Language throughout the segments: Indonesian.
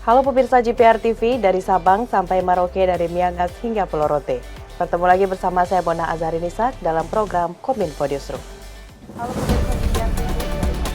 Halo pemirsa GPR TV, dari Sabang sampai Merauke, dari Miangas hingga Pulau Rote. Bertemu lagi bersama saya Bona Azharinisa dalam program Kominfo Newsroom. Halo pemirsa GPR TV, dari Sabang sampai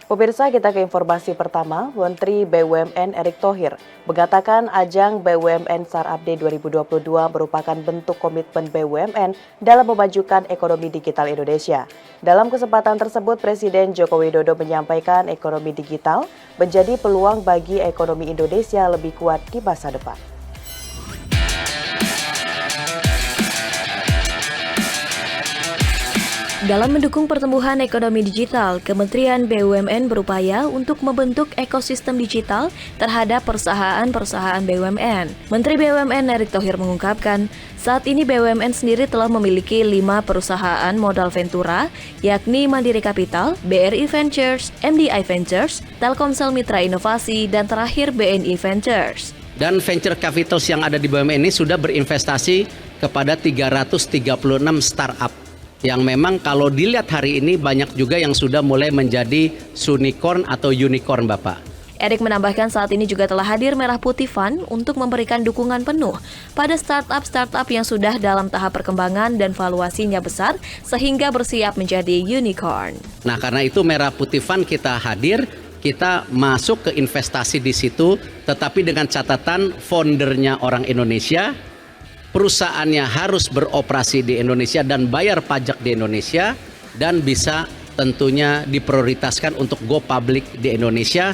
Pemirsa, kita ke informasi pertama. Menteri BUMN Erick Thohir mengatakan ajang BUMN Startup Day 2022 merupakan bentuk komitmen BUMN dalam memajukan ekonomi digital Indonesia. Dalam kesempatan tersebut, Presiden Joko Widodo menyampaikan ekonomi digital menjadi peluang bagi ekonomi Indonesia lebih kuat di masa depan. Dalam mendukung pertumbuhan ekonomi digital, Kementerian BUMN berupaya untuk membentuk ekosistem digital terhadap perusahaan-perusahaan BUMN. Menteri BUMN Erick Thohir mengungkapkan, saat ini BUMN sendiri telah memiliki 5 perusahaan modal Ventura, yakni Mandiri Capital, BRI Ventures, MDI Ventures, Telkomsel Mitra Inovasi, dan terakhir BNI Ventures. Dan venture capitals yang ada di BUMN ini sudah berinvestasi kepada 336 startup. Yang memang kalau dilihat hari ini banyak juga yang sudah mulai menjadi unicorn atau unicorn, Bapak. Erick menambahkan saat ini juga telah hadir Merah Putih Fund untuk memberikan dukungan penuh pada startup-startup yang sudah dalam tahap perkembangan dan valuasinya besar sehingga bersiap menjadi unicorn. Nah, karena itu Merah Putih Fund kita hadir, kita masuk ke investasi di situ, tetapi dengan catatan foundernya orang Indonesia, perusahaannya harus beroperasi di Indonesia dan bayar pajak di Indonesia, dan bisa tentunya diprioritaskan untuk go public di Indonesia.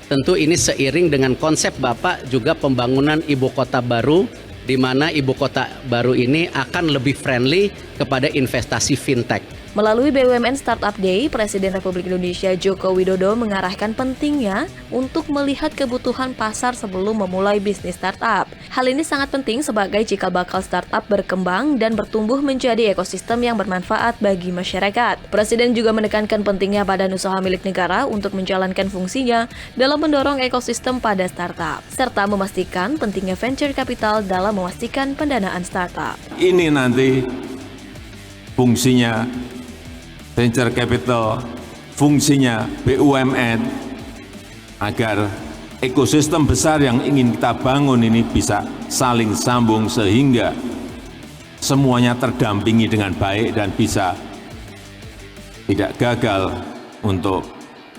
Tentu ini seiring dengan konsep Bapak juga pembangunan ibu kota baru, di mana ibu kota baru ini akan lebih friendly kepada investasi fintech. Melalui BUMN Startup Day, Presiden Republik Indonesia Joko Widodo mengarahkan pentingnya untuk melihat kebutuhan pasar sebelum memulai bisnis startup. Hal ini sangat penting sebagai cikal bakal startup berkembang dan bertumbuh menjadi ekosistem yang bermanfaat bagi masyarakat. Presiden juga menekankan pentingnya badan usaha milik negara untuk menjalankan fungsinya dalam mendorong ekosistem pada startup, serta memastikan pentingnya venture capital dalam memastikan pendanaan startup. Ini nanti fungsinya venture capital, fungsinya BUMN, agar ekosistem besar yang ingin kita bangun ini bisa saling sambung sehingga semuanya terdampingi dengan baik dan bisa tidak gagal untuk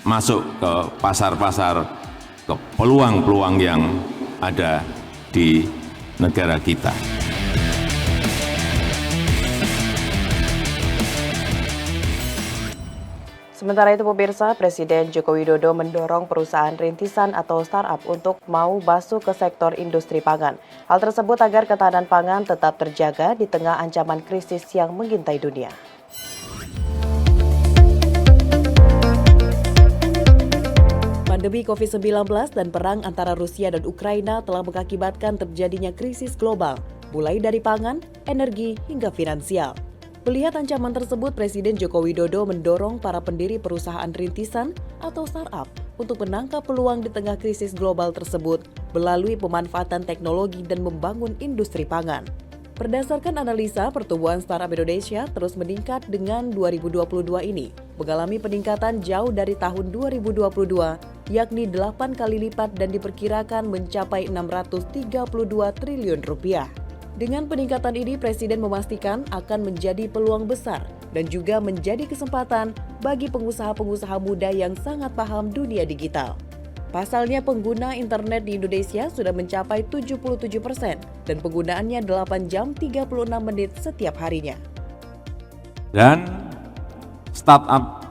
masuk ke pasar-pasar, ke peluang-peluang yang ada di negara kita. Sementara itu pemirsa, Presiden Joko Widodo mendorong perusahaan rintisan atau startup untuk mau masuk ke sektor industri pangan. Hal tersebut agar ketahanan pangan tetap terjaga di tengah ancaman krisis yang mengintai dunia. Pandemi COVID-19 dan perang antara Rusia dan Ukraina telah mengakibatkan terjadinya krisis global, mulai dari pangan, energi, hingga finansial. Melihat ancaman tersebut, Presiden Joko Widodo mendorong para pendiri perusahaan rintisan atau startup untuk menangkap peluang di tengah krisis global tersebut melalui pemanfaatan teknologi dan membangun industri pangan. Berdasarkan analisa, pertumbuhan startup Indonesia terus meningkat dengan 2022 ini, mengalami peningkatan jauh dari tahun 2022, yakni 8 kali lipat dan diperkirakan mencapai 632 triliun rupiah. Dengan peningkatan ini, Presiden memastikan akan menjadi peluang besar dan juga menjadi kesempatan bagi pengusaha-pengusaha muda yang sangat paham dunia digital. Pasalnya, pengguna internet di Indonesia sudah mencapai 77% dan penggunaannya 8 jam 36 menit setiap harinya. Dan startup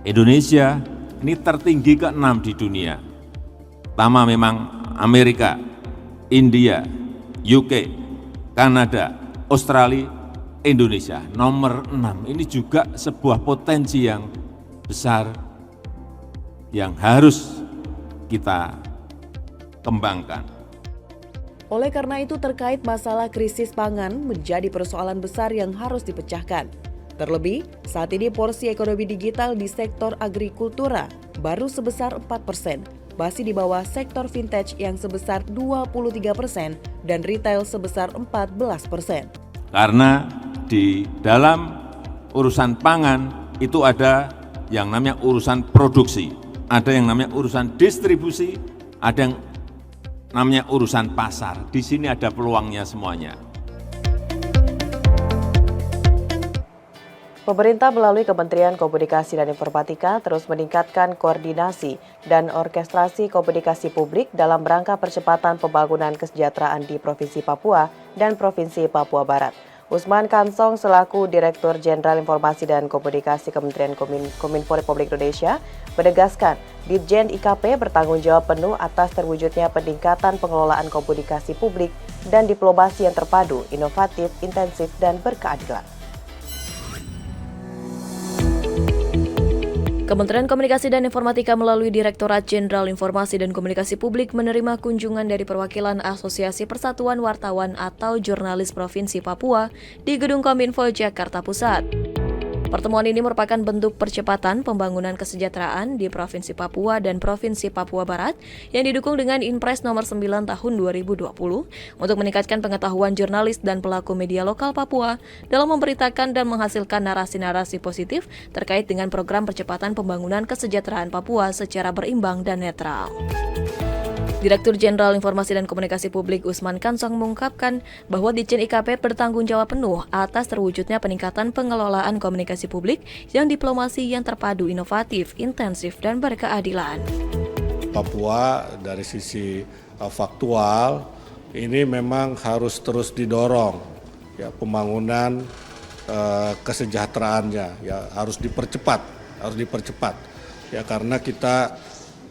Indonesia ini tertinggi ke-6 di dunia. Pertama memang Amerika, India, UK, Kanada, Australia, Indonesia, nomor 6. Ini juga sebuah potensi yang besar yang harus kita kembangkan. Oleh karena itu, terkait masalah krisis pangan menjadi persoalan besar yang harus dipecahkan. Terlebih, saat ini porsi ekonomi digital di sektor agrikultura baru sebesar 4%, masih di bawah sektor vintage yang sebesar 23% dan retail sebesar 14%. Karena di dalam urusan pangan itu ada yang namanya urusan produksi, ada yang namanya urusan distribusi, ada yang namanya urusan pasar. Di sini ada peluangnya semuanya. Pemerintah melalui Kementerian Komunikasi dan Informatika terus meningkatkan koordinasi dan orkestrasi komunikasi publik dalam rangka percepatan pembangunan kesejahteraan di Provinsi Papua dan Provinsi Papua Barat. Usman Kansong selaku Direktur Jenderal Informasi dan Komunikasi Kementerian Kominfo Republik Indonesia menegaskan Ditjen IKP bertanggung jawab penuh atas terwujudnya peningkatan pengelolaan komunikasi publik dan diplomasi yang terpadu, inovatif, intensif, dan berkeadilan. Kementerian Komunikasi dan Informatika melalui Direktorat Jenderal Informasi dan Komunikasi Publik menerima kunjungan dari perwakilan Asosiasi Persatuan Wartawan atau Jurnalis Provinsi Papua di Gedung Kominfo, Jakarta Pusat. Pertemuan ini merupakan bentuk percepatan pembangunan kesejahteraan di Provinsi Papua dan Provinsi Papua Barat yang didukung dengan Inpres nomor 9 tahun 2020 untuk meningkatkan pengetahuan jurnalis dan pelaku media lokal Papua dalam memberitakan dan menghasilkan narasi-narasi positif terkait dengan program percepatan pembangunan kesejahteraan Papua secara berimbang dan netral. Direktur Jenderal Informasi dan Komunikasi Publik Usman Kansong mengungkapkan bahwa Ditjen IKP bertanggung jawab penuh atas terwujudnya peningkatan pengelolaan komunikasi publik yang diplomasi yang terpadu, inovatif, intensif, dan berkeadilan. Papua dari sisi faktual ini memang harus terus didorong ya, pembangunan kesejahteraannya ya harus dipercepat ya, karena kita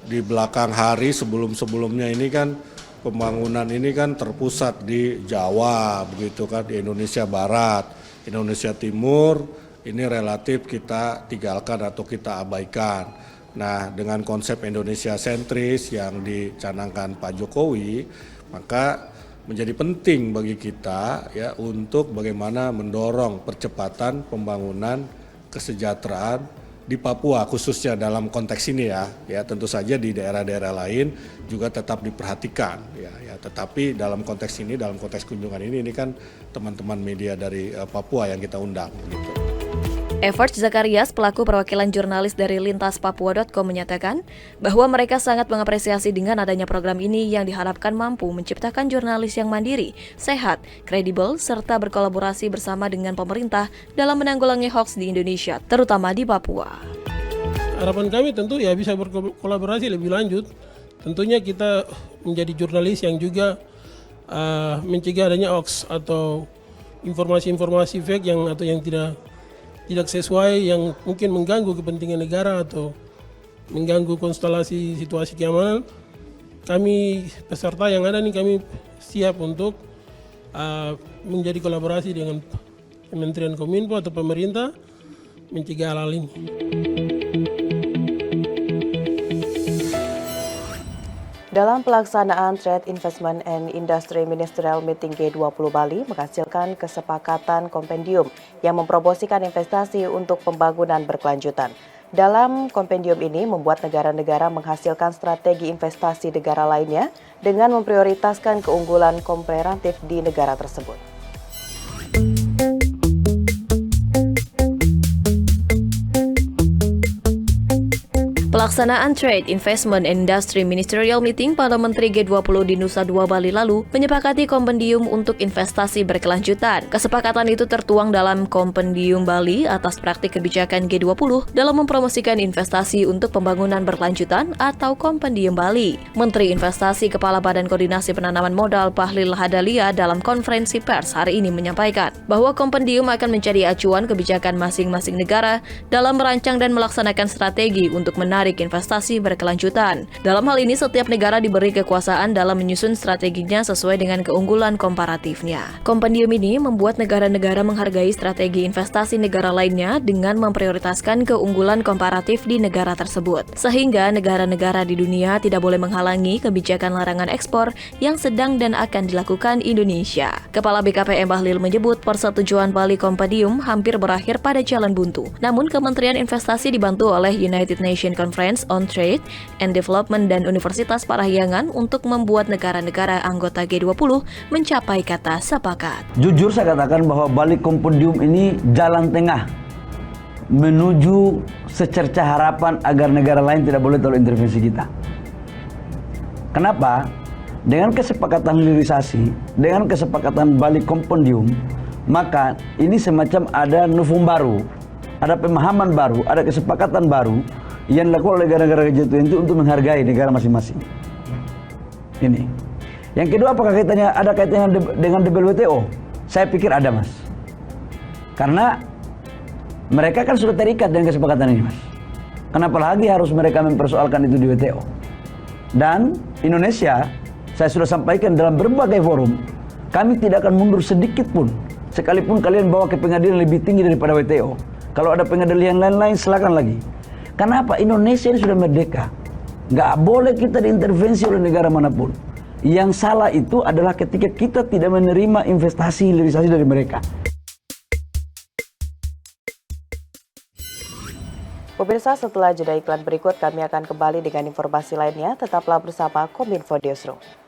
di belakang hari sebelumnya ini kan pembangunan ini kan terpusat di Jawa begitu kan, di Indonesia Barat, Indonesia Timur ini relatif kita tinggalkan atau kita abaikan. Nah, dengan konsep Indonesia sentris yang dicanangkan Pak Jokowi, maka menjadi penting bagi kita ya untuk bagaimana mendorong percepatan pembangunan kesejahteraan di Papua khususnya dalam konteks ini ya tentu saja di daerah-daerah lain juga tetap diperhatikan ya tetapi dalam konteks ini, dalam konteks kunjungan ini kan teman-teman media dari Papua yang kita undang gitu. Evert Zakarias, pelaku perwakilan jurnalis dari lintaspapua.com menyatakan bahwa mereka sangat mengapresiasi dengan adanya program ini yang diharapkan mampu menciptakan jurnalis yang mandiri, sehat, kredibel, serta berkolaborasi bersama dengan pemerintah dalam menanggulangi hoaks di Indonesia, terutama di Papua. Harapan kami tentu ya bisa berkolaborasi lebih lanjut. Tentunya kita menjadi jurnalis yang juga mencegah adanya hoaks atau informasi-informasi fake yang tidak sesuai yang mungkin mengganggu kepentingan negara atau mengganggu konstelasi situasi keamanan. Kami peserta yang ada nih kami siap untuk menjadi kolaborasi dengan Kementerian Kominfo atau pemerintah mencegah hal ini. Dalam pelaksanaan Trade Investment and Industry Ministerial Meeting G20 Bali menghasilkan kesepakatan kompendium yang mempromosikan investasi untuk pembangunan berkelanjutan. Dalam kompendium ini membuat negara-negara menghasilkan strategi investasi negara lainnya dengan memprioritaskan keunggulan komparatif di negara tersebut. Pelaksanaan Trade, Investment, and Industry Ministerial Meeting pada Menteri G20 di Nusa Dua Bali lalu menyepakati kompendium untuk investasi berkelanjutan. Kesepakatan itu tertuang dalam kompendium Bali atas praktik kebijakan G20 dalam mempromosikan investasi untuk pembangunan berkelanjutan atau kompendium Bali. Menteri Investasi Kepala Badan Koordinasi Penanaman Modal Bahlil Lahadalia dalam konferensi pers hari ini menyampaikan bahwa kompendium akan menjadi acuan kebijakan masing-masing negara dalam merancang dan melaksanakan strategi untuk menarik investasi berkelanjutan. Dalam hal ini, setiap negara diberi kekuasaan dalam menyusun strateginya sesuai dengan keunggulan komparatifnya. Kompendium ini membuat negara-negara menghargai strategi investasi negara lainnya dengan memprioritaskan keunggulan komparatif di negara tersebut, sehingga negara-negara di dunia tidak boleh menghalangi kebijakan larangan ekspor yang sedang dan akan dilakukan Indonesia. Kepala BKPM Bahlil menyebut persetujuan Bali Kompendium hampir berakhir pada jalan buntu. Namun Kementerian Investasi dibantu oleh United Nations Conference on Trade and Development dan Universitas Parahyangan untuk membuat negara-negara anggota G20 mencapai kata sepakat. Jujur saya katakan bahwa Bali Kompendium ini jalan tengah menuju secerca harapan agar negara lain tidak boleh terlalu intervensi kita. Kenapa? Dengan kesepakatan hilirisasi, dengan kesepakatan Bali Kompendium, maka ini semacam ada novum baru, ada pemahaman baru, ada kesepakatan baru yang dilakukan oleh negara-negara G20 itu untuk menghargai negara masing-masing. Ini. Yang kedua, apakah ada kaitannya dengan WTO? Saya pikir ada, Mas. Karena mereka kan sudah terikat dengan kesepakatan ini, Mas. Kenapa lagi harus mereka mempersoalkan itu di WTO? Dan Indonesia, saya sudah sampaikan dalam berbagai forum, kami tidak akan mundur sedikit pun. Sekalipun kalian bawa ke pengadilan lebih tinggi daripada WTO. Kalau ada pengadilan lain-lain, silakan lagi. Kenapa? Indonesia ini sudah merdeka. Nggak boleh kita diintervensi oleh negara manapun. Yang salah itu adalah ketika kita tidak menerima investasi hilirisasi dari mereka. Pemirsa, setelah jeda iklan berikut kami akan kembali dengan informasi lainnya. Tetaplah bersama Kominfo Newsroom.